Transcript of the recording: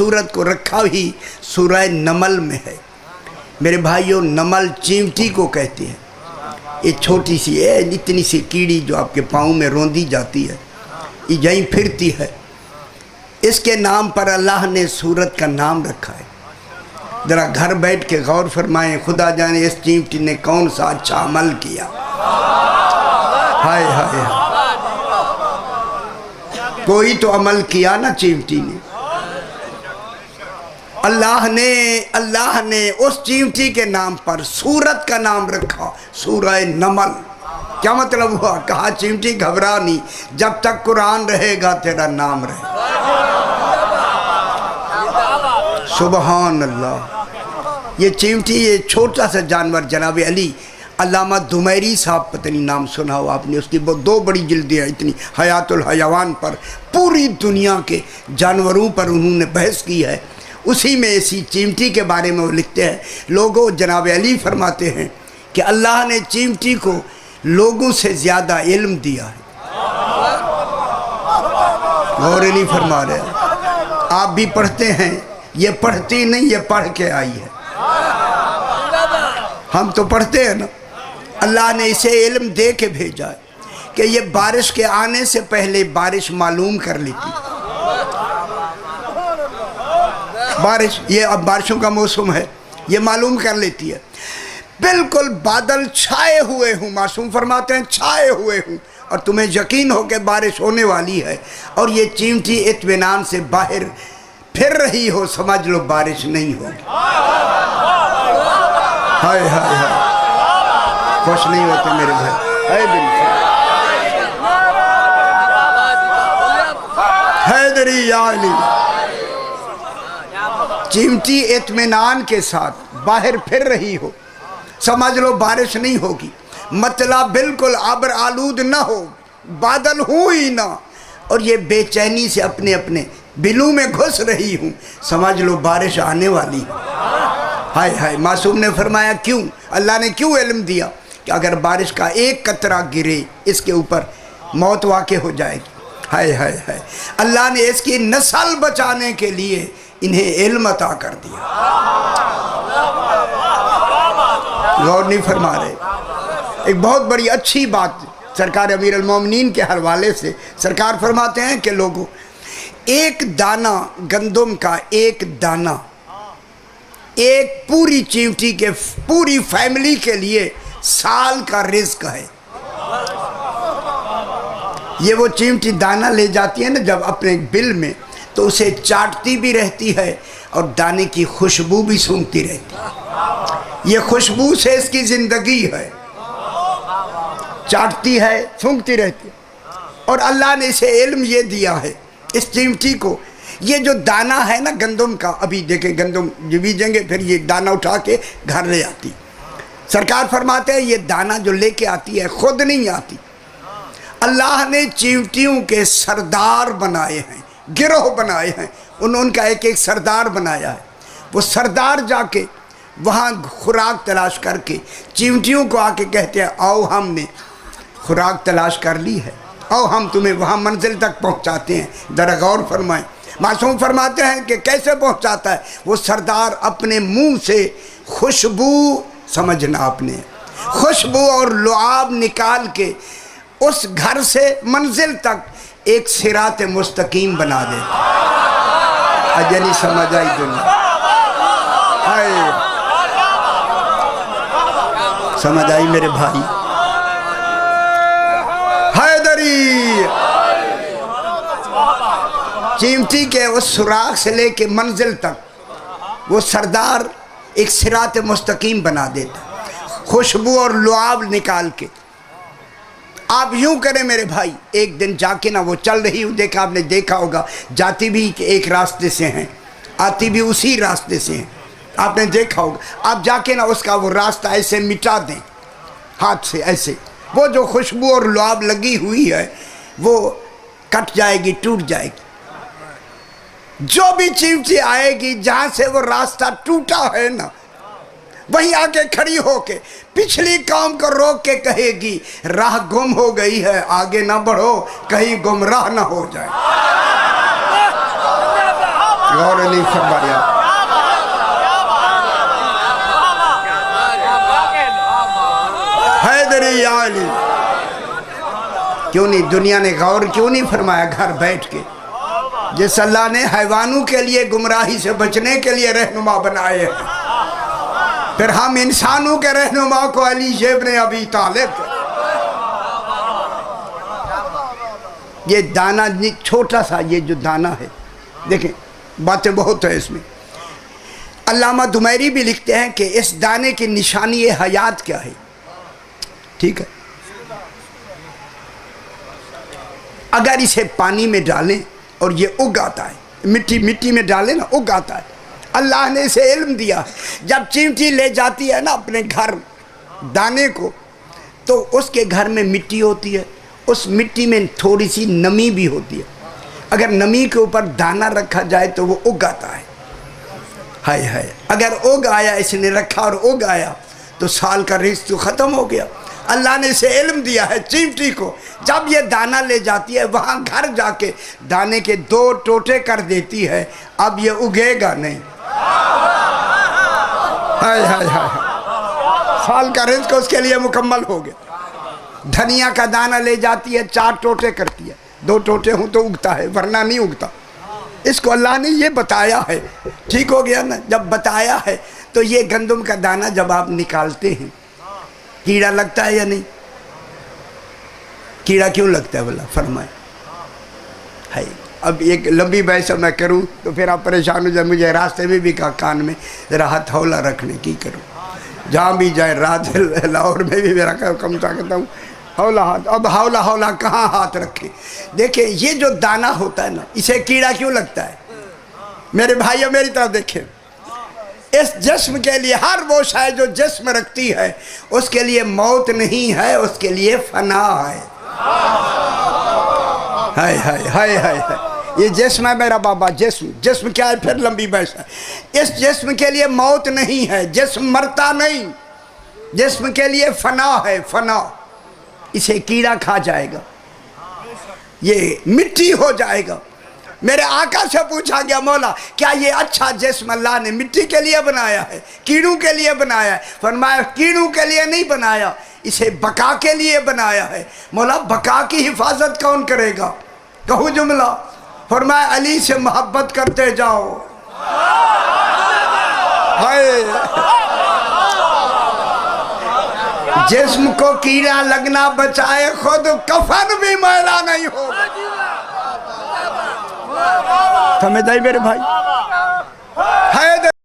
सूरत को रखा ही सूरह नमल में है। मेरे भाइयों, नमल चींटी को कहते हैं। ये छोटी सी है, इतनी सी कीड़ी जो आपके पाँव में रोंदी जाती है, ये यहीं फिरती है। इसके नाम पर अल्लाह ने सूरत का नाम रखा है। ज़रा घर बैठ के गौर फरमाएं, खुदा जाने इस चींटी ने कौन सा अच्छा अमल किया। हाय हाय हाय, कोई तो अमल किया ना चींटी ने। अल्लाह ने उस चींटी के नाम पर सूरत का नाम रखा, सूरह नमल। क्या मतलब हुआ? कहा चींटी घबरा नहीं, जब तक कुरान रहेगा तेरा नाम रहेगा। सुबहान अल्लाह। ये चींटी, ये छोटा सा जानवर, जनाब अली अल्लामा दुमैरी साहब, पता नहीं नाम सुना हो आपने, उसकी दो बड़ी जिल्दें हैं इतनी, हयातुल हयावान पर, पूरी दुनिया के जानवरों पर उन्होंने बहस की है। उसी में इसी चींटी के बारे में वो लिखते हैं, लोगों, जनाब अली फरमाते हैं कि अल्लाह ने चींटी को लोगों से ज़्यादा इल्म दिया है। गौर नहीं फरमा रहे? आप भी पढ़ते हैं, ये पढ़ती नहीं, ये पढ़ के आई है। हम तो पढ़ते हैं ना। अल्लाह ने इसे इल्म दे के भेजा है कि ये बारिश के आने से पहले बारिश मालूम कर लेती। बारिश, ये अब बारिशों का मौसम है, ये मालूम कर लेती है। बिल्कुल बादल छाए हुए हूँ, मासूम फरमाते हैं छाए हुए हूँ, और तुम्हें यकीन हो कि बारिश होने वाली है, और ये चींटी इत्मीनान से बाहर फिर रही हो, समझ लो बारिश नहीं होगी। हाय हाय हाय, खुश नहीं होते मेरे भाई। हाय बिल्कुल हैदरी या अली। चींटी इत्मीनान के साथ बाहर फिर रही हो, समझ लो बारिश नहीं होगी। मतलब बिल्कुल आबर आलूद ना हो, बादल हूँ ही ना, और ये बेचैनी से अपने अपने बिलू में घुस रही हूँ, समझ लो बारिश आने वाली है। हाय हाय, मासूम ने फरमाया क्यों? अल्लाह ने क्यों इल्म दिया कि अगर बारिश का एक कतरा गिरे इसके ऊपर मौत वाक़े हो जाएगी। हाय हाय हाय, अल्लाह ने इसकी नस्ल बचाने के लिए इन्हें इल्म अता कर दिया। गौर नहीं फरमा रहे? एक बहुत बड़ी अच्छी बात सरकार अमीर अल मोमिनीन के हवाले से सरकार फरमाते हैं कि लोगों, एक दाना गंदम का, एक दाना एक पूरी चींटी के, पूरी फैमिली के लिए साल का रिस्क है। ये वो चींटी दाना ले जाती है ना जब अपने बिल में, तो उसे चाटती भी रहती है और दाने की खुशबू भी सूंघती रहती है। ये खुशबू से इसकी ज़िंदगी है, चाटती है, सूंघती रहती है। और अल्लाह ने इसे इल्म ये दिया है इस चींटी को, ये जो दाना है ना गंदम का, अभी देखें गंदम जो बीजेंगे फिर ये दाना उठा के घर ले आती। सरकार फरमाते हैं ये दाना जो लेके आती है खुद नहीं आती, अल्लाह ने चींटियों के सरदार बनाए हैं, गिरोह बनाए हैं, उनका एक एक सरदार बनाया है। वो सरदार जाके वहाँ खुराक तलाश करके चींटियों को आके कहते हैं आओ हमने खुराक तलाश कर ली है, आओ हम तुम्हें वहाँ मंजिल तक पहुँचाते हैं। ज़रा गौर फरमाएं, मासूम फरमाते हैं कि कैसे पहुँचाता है वो सरदार? अपने मुंह से खुशबू, समझना आपने, खुशबू और लुआब निकाल के उस घर से मंजिल तक एक सिरात मुस्तकीम बना दे। अजय नहीं समझ आई दुनिया? हाय, समझ आई मेरे भाई? हैदरी चींटी के उस सुराख से लेके मंजिल तक वो सरदार एक सिरात मुस्तकीम बना देता, खुशबू और लुआब निकाल के। आप यूं करें मेरे भाई, एक दिन जाके ना वो चल रही हूँ, देखा आपने देखा होगा, जाती भी एक रास्ते से हैं, आती भी उसी रास्ते से हैं, आपने देखा होगा। आप जाके ना उसका वो रास्ता ऐसे मिटा दें हाथ से, ऐसे वो जो खुशबू और लुआब लगी हुई है वो कट जाएगी, टूट जाएगी। जो भी चींटी आएगी जहाँ से वो रास्ता टूटा है ना, वहीं आके खड़ी होके पिछली कौम को रोक के कहेगी राह गुम हो गई है, आगे ना बढ़ो कहीं गुमराह ना हो जाए। غور نہیں فرمایا. حیدری یا علی. کیوں نہیں دنیا نے غور کیوں نہیں فرمایا گھر بیٹھ کے؟ جس اللہ نے حیوانوں کے لیے گمراہی سے بچنے کے لیے رہنما بنائے ہیں، پھر ہم انسانوں کے رہنما کو علی ابن ابی طالب. یہ دانا چھوٹا سا، یہ جو دانا ہے دیکھیں باتیں بہت ہے اس میں. علامہ دمیری بھی لکھتے ہیں کہ اس دانے کی نشانی حیات کیا ہے. ٹھیک ہے، اگر اسے پانی میں ڈالیں اور یہ اگ آتا ہے، مٹی میں ڈالیں نا اگ آتا ہے. اللہ نے اسے علم دیا ہے. جب چیونٹی لے جاتی ہے نا اپنے گھر دانے کو، تو اس کے گھر میں مٹی ہوتی ہے، اس مٹی میں تھوڑی سی نمی بھی ہوتی ہے. اگر نمی کے اوپر دانا رکھا جائے تو وہ اگ آتا ہے. ہائے ہائے، اگر اگ آیا، اس نے رکھا اور اگ آیا تو سال کا رزق تو ختم ہو گیا. اللہ نے اسے علم دیا ہے چیونٹی کو، جب یہ دانا لے جاتی ہے وہاں گھر جا کے دانے کے 2 ٹوٹے کر دیتی ہے، اب یہ اگے گا نہیں. ہائے ہائے ہائے، سال کا رزق اس کے لیے مکمل ہو گیا. دھنیا کا دانہ لے جاتی ہے 4 ٹوٹے کرتی ہے، 2 ٹوٹے ہوں تو اگتا ہے ورنہ نہیں اگتا. اس کو اللہ نے یہ بتایا ہے. ٹھیک ہو گیا نا؟ جب بتایا ہے تو یہ گندم کا دانہ جب آپ نکالتے ہیں کیڑا لگتا ہے یا نہیں؟ کیڑا کیوں لگتا ہے بولا فرمائے. ہے اب ایک لمبی بحث میں کروں تو پھر آپ پریشان ہو جائیں. مجھے راستے میں بھی کہا کان میں ذرا ہاتھ ہولا رکھنے کی کروں، جہاں بھی جائے. رات لاہور میں بھی میرا کم کہتا ہوں ہولا ہاتھ. اب ہولا کہاں ہاتھ رکھے. دیکھیں یہ جو دانہ ہوتا ہے نا، اسے کیڑا کیوں لگتا ہے؟ میرے بھائیوں میری طرف دیکھیں، اس جسم کے لیے ہر وہ شے جو جسم رکھتی ہے اس کے لیے موت نہیں ہے، اس کے لیے فنا ہے. ہائے ہائے ہائے ہائے، یہ جسم ہے میرا بابا. جسم کیا ہے؟ پھر لمبی بحث ہے. اس جسم کے لیے موت نہیں ہے، جسم مرتا نہیں. جسم کے لیے فنا ہے، فنا. اسے کیڑا کھا جائے گا، یہ مٹی ہو جائے گا. میرے آقا سے پوچھا گیا مولا کیا یہ اچھا جسم اللہ نے مٹی کے لیے بنایا ہے، کیڑوں کے لیے بنایا ہے؟ فرمایا کیڑوں کے لیے نہیں بنایا، اسے بقا کے لیے بنایا ہے. مولا بقا کی حفاظت کون کرے گا؟ کہو جملہ. فرمایا علی سے محبت کرتے جاؤ. ہائے، جسم کو کیڑا لگنا بچائے، خود کفن بھی میلا نہیں ہوگا. سمجھ آئی میرے بھائی؟